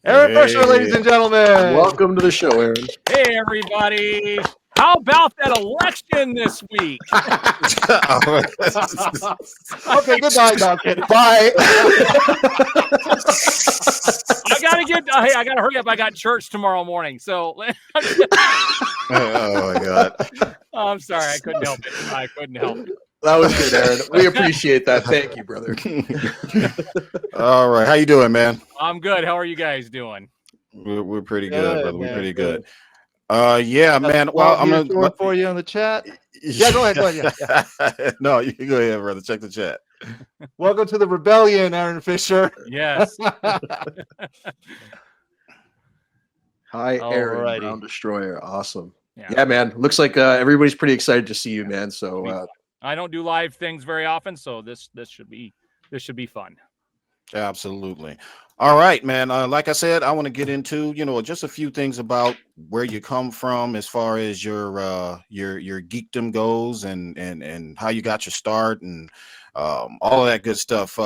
Aaron Fischer, ladies and gentlemen. Welcome to the show, Aaron. Hey, everybody. How about that election this week? Okay, goodbye, Duncan. Bye. I gotta hurry up. I got church tomorrow morning. So Oh my God. I'm sorry, I couldn't help it. That was good, Aaron. We appreciate that. Thank you, brother. All right. How you doing, man? I'm good. How are you guys doing? We're pretty good, brother. We're pretty good. good. Yeah, man. Well, I'm gonna for you in the chat. Yeah, go ahead. Yeah. No, you can go ahead, brother. Check the chat. Welcome to the rebellion, Aaron Fischer. Yes. Hi, Aaron, Alrighty. Brown Destroyer. Awesome. Yeah. Yeah, man. Looks like everybody's pretty excited to see you, man. So I don't do live things very often, so this should be fun. Absolutely. All right, man. Like I said, I want to get into, just a few things about where you come from as far as your geekdom goes and how you got your start and all of that good stuff.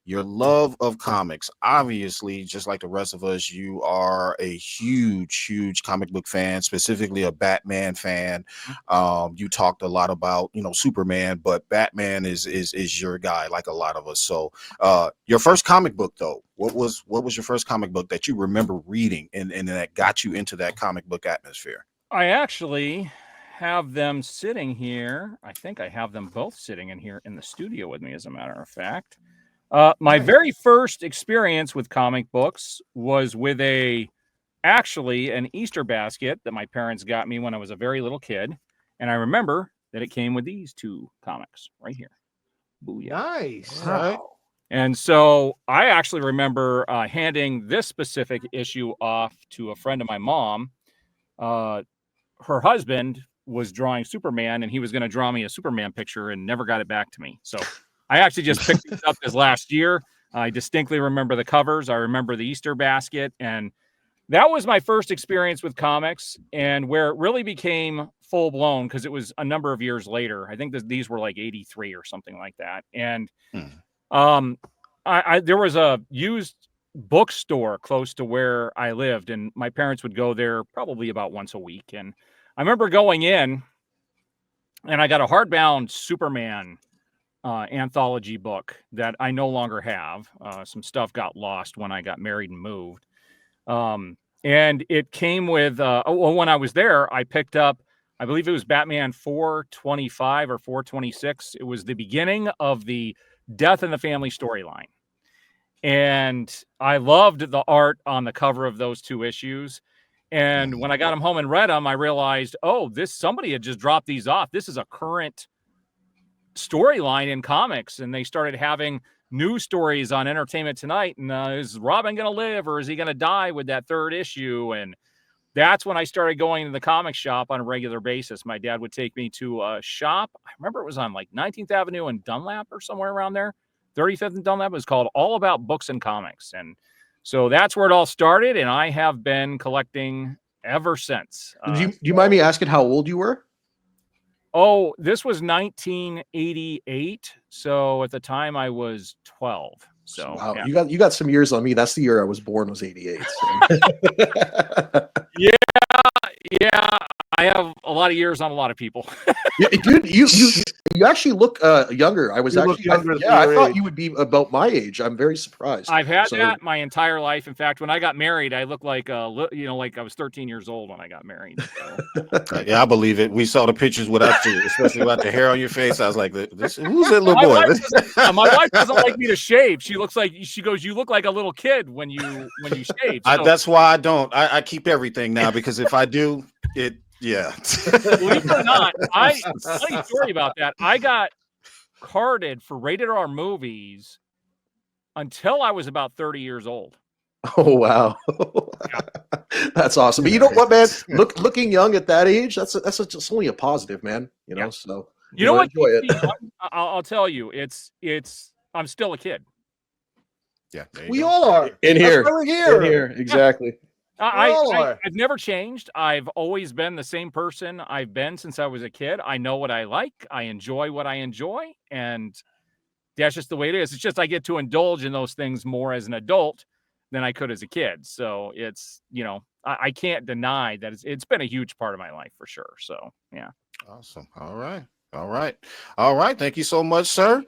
Your love of comics. Obviously, just like the rest of us, you are a huge comic book fan, specifically a Batman fan. You talked a lot about, Superman, but Batman is your guy, like a lot of us. So your first comic book, though, what was your first comic book that you remember reading and that got you into that comic book atmosphere? I actually have them sitting here. I think I have them both sitting in here in the studio with me, as a matter of fact. My very first experience with comic books was with actually an Easter basket that my parents got me when I was a very little kid. And I remember that it came with these two comics right here. Booyah. Nice. wow. And so I actually remember handing this specific issue off to a friend of my mom. Her husband was drawing Superman, and he was going to draw me a Superman picture and never got it back to me. So I actually just picked this up this last year. I distinctly remember the covers. I remember the Easter basket. And that was my first experience with comics, and where it really became full blown, because it was a number of years later. I think these were like 83 or something like that. And there was a used bookstore close to where I lived, and my parents would go there probably about once a week. And I remember going in, and I got a hardbound Superman anthology book that I no longer have. Some stuff got lost when I got married and moved. And it came with, when I was there, I picked up, I believe it was Batman 425 or 426. It was the beginning of the Death in the Family storyline. And I loved the art on the cover of those two issues. And when I got them home and read them, I realized, somebody had just dropped these off. This is a current storyline in comics. And they started having news stories on Entertainment Tonight. And is Robin going to live, or is he going to die with that third issue? And that's when I started going to the comic shop on a regular basis. My dad would take me to a shop. I remember it was on like 19th Avenue and Dunlap or somewhere around there. 35th and Dunlap. It was called All About Books and Comics. And so that's where it all started. And I have been collecting ever since. Do you mind me asking how old you were? Oh, this was 1988. So at the time I was 12. So wow, yeah. You got some years on me. That's the year I was born, was 88. So. Yeah. I have a lot of years on a lot of people. Yeah, dude, you actually look younger. I thought you would be about my age. I'm very surprised. I've had that my entire life. In fact, when I got married, I looked like like I was 13 years old when I got married. So. Yeah, I believe it. We saw the pictures without you, especially without the hair on your face. I was like, who's that little boy? My wife doesn't like me to shave. She goes, you look like a little kid when you shave. So. That's why I don't. I keep everything now, because if I do, yeah. Believe it or not, funny story about that. I got carded for rated R movies until I was about 30 years old. Oh wow. Yeah. That's awesome. But you know what, man? Looking young at that age, that's just only a positive, man. So you know what? Enjoy it. I'll tell you, I'm still a kid. Yeah. We all are. In here. We're here. In here. Exactly. I've never changed. I've always been the same person I've been since I was a kid. I know what I like. I enjoy what I enjoy. And that's just the way it is. It's just I get to indulge in those things more as an adult. than I could as a kid. So it's, I can't deny that it's been a huge part of my life for sure. So yeah. Awesome. All right. All right. All right. Thank you so much, sir.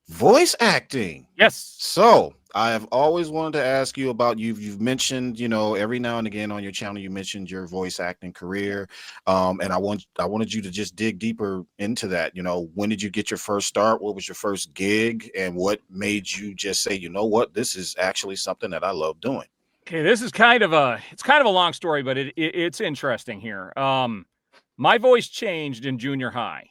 Voice acting. Yes. So I have always wanted to ask you about you've mentioned, every now and again on your channel, you mentioned your voice acting career. And I wanted you to just dig deeper into that. When did you get your first start? What was your first gig? And what made you just say, you know what, this is actually something that I love doing? Okay, this is kind of a long story, but it's interesting here. My voice changed in junior high,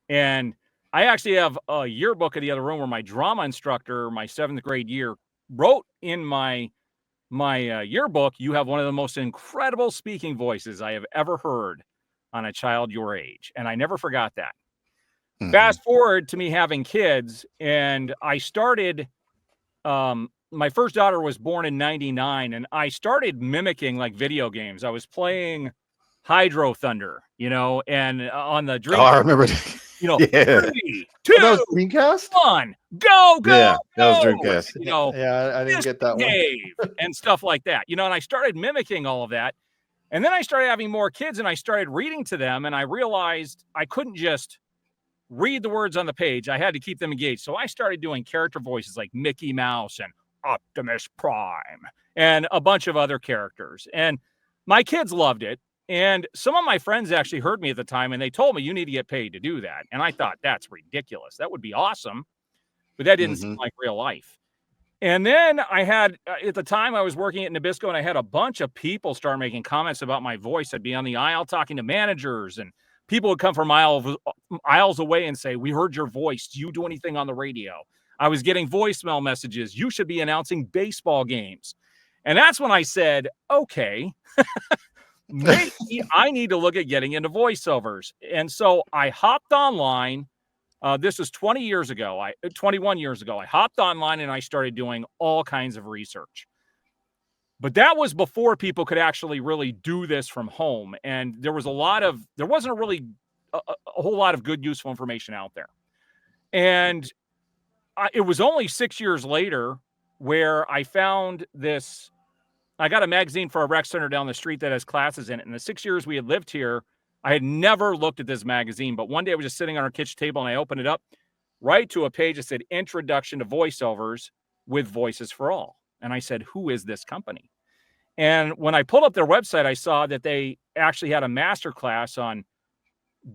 and I actually have a yearbook in the other room where my drama instructor, my 7th grade year, wrote in my yearbook, "You have one of the most incredible speaking voices I have ever heard on a child your age," and I never forgot that. Mhm. Fast forward to me having kids, and I started. My first daughter was born in '99, and I started mimicking like video games. I was playing Hydro Thunder, and on the Dream, Oh, I remember that. Yeah. 3, 2, Oh, that was Dreamcast? 1, go, Yeah, that was go, Dreamcast. Yeah, I didn't get that one. misbehave, and stuff like that, and I started mimicking all of that. And then I started having more kids, and I started reading to them, and I realized I couldn't just read the words on the page. I had to keep them engaged. So I started doing character voices like Mickey Mouse and Optimus Prime and a bunch of other characters. And my kids loved it. And some of my friends actually heard me at the time, and they told me, you need to get paid to do that. And I thought, that's ridiculous. That would be awesome. But that didn't seem like real life. And then I had, at the time I was working at Nabisco, and I had a bunch of people start making comments about my voice. I'd be on the aisle talking to managers, and people would come from miles away and say, "We heard your voice. Do you do anything on the radio?" I was getting voicemail messages. "You should be announcing baseball games." And that's when I said, okay, maybe I need to look at getting into voiceovers. And so I hopped online. This was 21 years ago. I hopped online and I started doing all kinds of research. But that was before people could actually really do this from home. And there wasn't a whole lot of good, useful information out there. And it was only 6 years later where I found this. I got a magazine for a rec center down the street that has classes in it. In the 6 years we had lived here, I had never looked at this magazine, but one day I was just sitting on our kitchen table and I opened it up right to a page that said Introduction to Voiceovers with Voices for All. And I said, who is this company? And when I pulled up their website, I saw that they actually had a master class on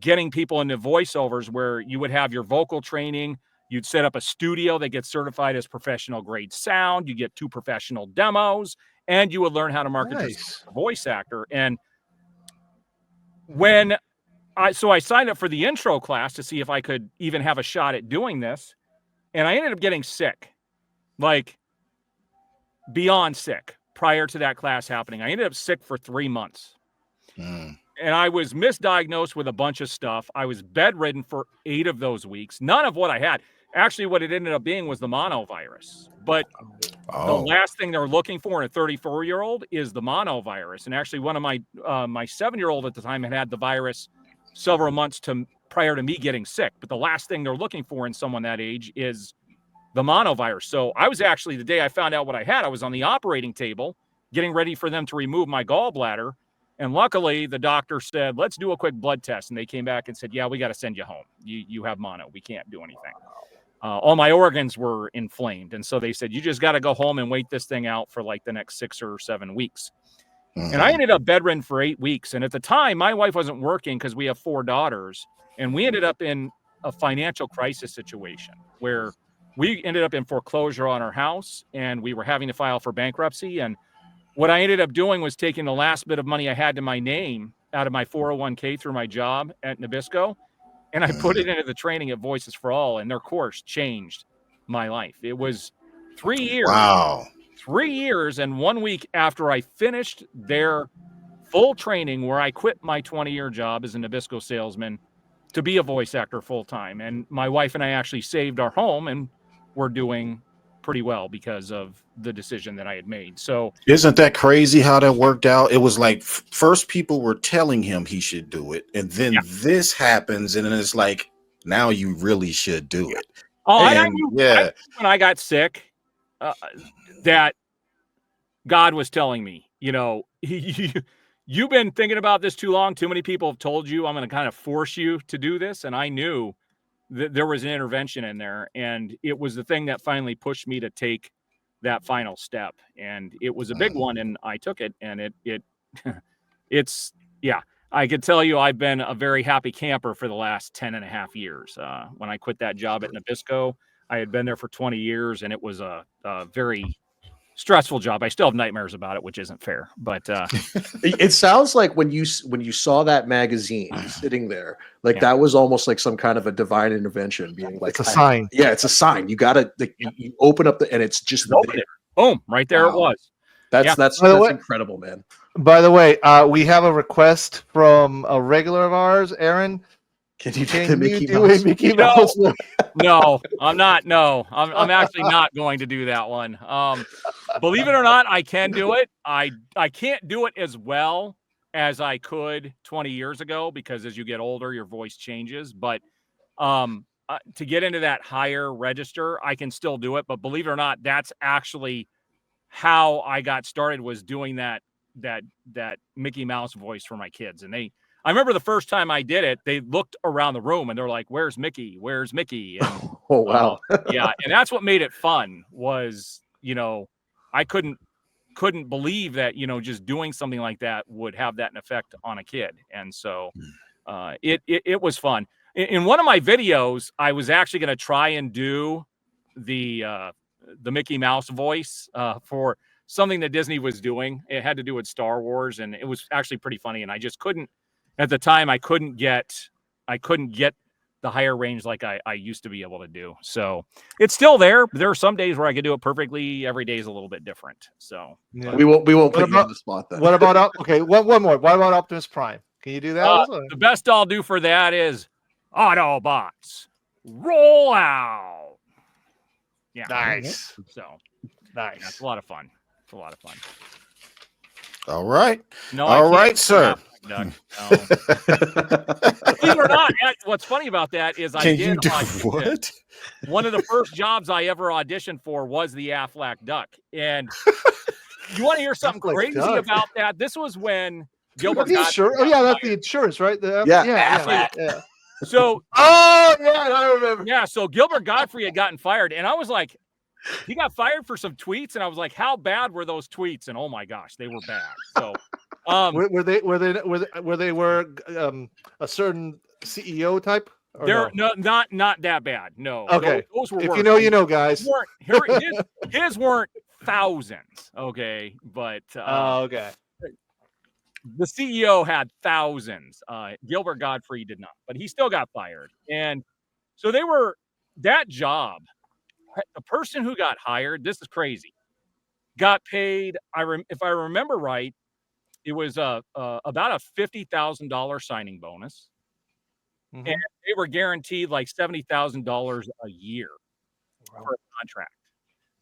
getting people into voiceovers where you would have your vocal training. You'd set up a studio that gets certified as professional grade sound. You get 2 professional demos, and you would learn how to market yourself as a voice actor. And when I signed up for the intro class to see if I could even have a shot at doing this. And I ended up getting sick, like beyond sick prior to that class happening. I ended up sick for 3 months. And I was misdiagnosed with a bunch of stuff. I was bedridden for 8 of those weeks. None of what I had. Actually, what it ended up being was the monovirus. But the last thing they're looking for in a 34-year-old is the monovirus. And actually, one of my 7-year-old at the time had the virus several months prior to me getting sick. But the last thing they're looking for in someone that age is the monovirus. So I was actually, the day I found out what I had, I was on the operating table getting ready for them to remove my gallbladder. And luckily, the doctor said, let's do a quick blood test. And they came back and said, yeah, we got to send you home. You have mono. We can't do anything. All my organs were inflamed. And so they said, you just got to go home and wait this thing out for like the next 6 or 7 weeks. And I ended up bedridden for 8 weeks. And at the time, my wife wasn't working because we have 4 daughters. And we ended up in a financial crisis situation where we ended up in foreclosure on our house and we were having to file for bankruptcy. And what I ended up doing was taking the last bit of money I had to my name out of my 401k through my job at Nabisco, and I put it into the training at Voices for All, and their course changed my life. It was 3 years. Wow. 3 years and 1 week after I finished their full training where I quit my 20-year job as a Nabisco salesman to be a voice actor full-time. And my wife and I actually saved our home, and we're doing pretty well because of the decision that I had made. So isn't that crazy how that worked out? It was like first people were telling him he should do it, and then this happens, and then it's like, now you really should do it. Oh, and I knew when I got sick that God was telling me, you've been thinking about this too long. Too many people have told you I'm going to kind of force you to do this. And I knew that there was an intervention in there. And it was the thing that finally pushed me to take that final step. And it was a big one. And I took it. And it's, yeah, I could tell you I've been a very happy camper for the last 10 and a half years. When I quit that job at Nabisco, I had been there for 20 years, and it was a very stressful job. I still have nightmares about it, which isn't fair. But it sounds like when you saw that magazine sitting there, like that was almost like some kind of a divine intervention, being like, it's a sign. Yeah, it's a sign. You got to you open up and it's just open it. Boom, right there. It was. That's incredible, man. By the way, we have a request from a regular of ours, Aaron. Can you do a Mickey Mouse? No, I'm not. No, I'm actually not going to do that one. Believe it or not, I can do it. I can't do it as well as I could 20 years ago, because as you get older, your voice changes. But to get into that higher register, I can still do it. But believe it or not, that's actually how I got started, was doing that Mickey Mouse voice for my kids. And I remember the first time I did it, they looked around the room and they're like, "Where's Mickey? Where's Mickey?" And, oh, wow. Yeah. And that's what made it fun, was, I couldn't believe that, just doing something like that would have that effect on a kid. And so it was fun. In one of my videos, I was actually going to try and do the Mickey Mouse voice for something that Disney was doing. It had to do with Star Wars, and it was actually pretty funny. And I just couldn't, at the time, I couldn't get the higher range like I used to be able to do. So it's still there. There are some days where I could do it perfectly. Every day is a little bit different. So we won't put you on the spot then. What about one more? What about Optimus Prime? Can you do that? The best I'll do for that is Autobots roll out. Yeah. Nice. So nice. Yeah, it's a lot of fun. It's a lot of fun. All right. No, all right, sir. No. Believe it or not, what's funny about that is what? One of the first jobs I ever auditioned for was the Aflac Duck. And you want to hear something crazy about that? This was when Gilbert Godfrey. Oh yeah, that's the insurance, right? Yeah. So I remember. Yeah, so Gilbert Godfrey had gotten fired, and I was like, he got fired for some tweets, and I was like, how bad were those tweets? And oh my gosh, they were bad. So were they a certain CEO type? They're not that bad. No. Okay. Those were if worse. you know, you know, guys. His weren't thousands. Okay, but okay. The CEO had thousands. Gilbert Godfrey did not, but he still got fired. And so that job, the person who got hired, this is crazy, got paid, if I remember right, it was about a $50,000 signing bonus. Mm-hmm. And they were guaranteed like $70,000 a year for a contract.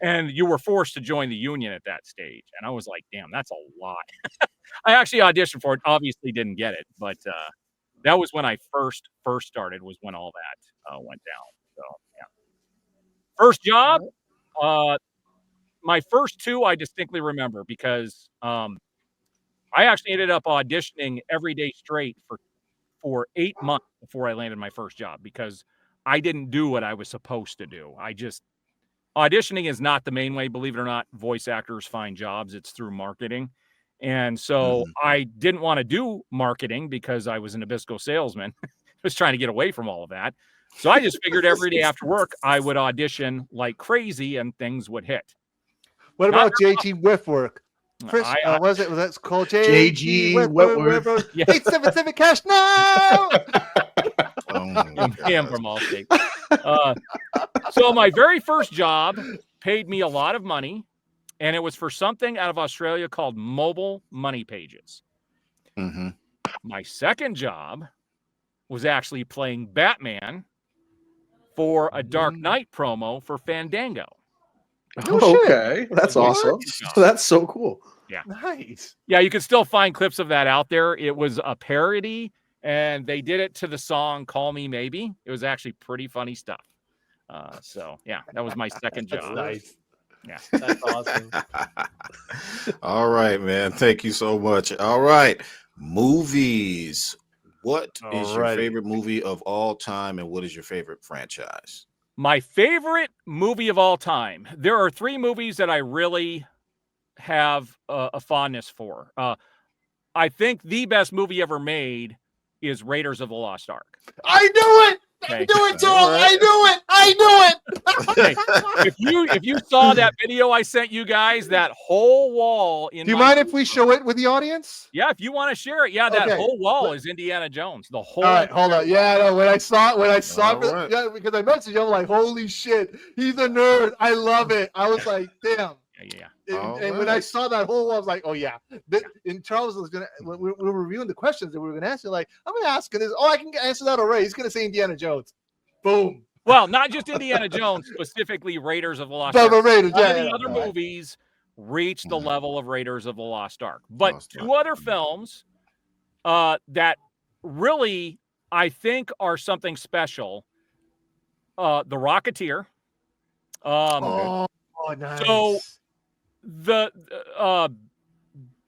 And you were forced to join the union at that stage. And I was like, damn, that's a lot. I actually auditioned for it, obviously didn't get it. But that was when I first started, was when all that went down. So, yeah. First job, my first two I distinctly remember, because I actually ended up auditioning every day straight for 8 months before I landed my first job, because I didn't do what I was supposed to do. Auditioning is not the main way, believe it or not. Voice actors find jobs. It's through marketing. And so I didn't want to do marketing because I was an Nabisco salesman. I was trying to get away from all of that. So I just figured every day after work, I would audition like crazy and things would hit. What about JG Whitwork? Was that called JG Whitwork? 877 cash now. I'm from Allstate. So my very first job paid me a lot of money, and it was for something out of Australia called mobile money pages. Mm-hmm. My second job was actually playing Batman for a Dark Knight promo for Fandango. Okay, that's awesome. That's so cool. Yeah, nice. Yeah, you can still find clips of that out there. It was a parody, and they did it to the song "Call Me Maybe." It was actually pretty funny stuff. So yeah, that was my second job. Nice. Yeah, That's awesome. All right, man. Thank you so much. All right, movies. What is your Alrighty. favorite movie of all time, and what is your favorite franchise? My favorite movie of all time. There are 3 movies that I really have a fondness for. I think the best movie ever made is Raiders of the Lost Ark. I knew it. I Okay. knew it, Joel. I knew it. I knew it. Okay. If you saw that video I sent you guys, that whole wall in Do you my mind if we show it with the audience? Yeah, if you want to share it. Yeah, that Okay. whole wall is Indiana Jones. The whole All right, hold on. Yeah, no, when I saw All it, right. yeah, because I messaged you, I'm like, holy shit, he's a nerd. I love it. I was like, damn. Yeah. And when I saw that whole wall, I was like, oh yeah. And Charles was gonna, when we were reviewing the questions that we were gonna answer, like, I'm gonna ask this. Oh, I can answer that already. He's gonna say Indiana Jones. Boom. Well, not just Indiana Jones, specifically Raiders of the Lost But Ark. Raiders, None yeah, of the yeah, other right. movies reach the level of Raiders of the Lost Ark. But Lost 2 other films that really, I think, are something special. The Rocketeer. Oh, nice. So the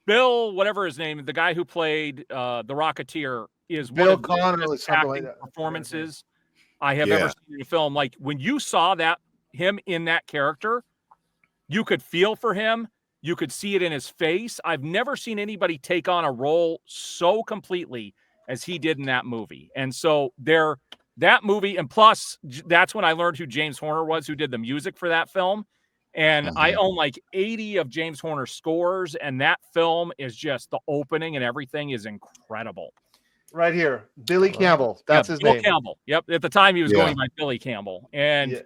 Bill, whatever his name, the guy who played the Rocketeer, is Bill one of Connor the or best something like acting that. performances I have ever seen in a film. Like when you saw him in that character, you could feel for him. You could see it in his face. I've never seen anybody take on a role so completely as he did in that movie. And so that movie, and plus that's when I learned who James Horner was, who did the music for that film. And I own like 80 of James Horner's scores, and that film is just, the opening and everything is incredible. Right here, Billy Campbell. That's his Bill name. Campbell. Yep. At the time, he was going by Billy Campbell. And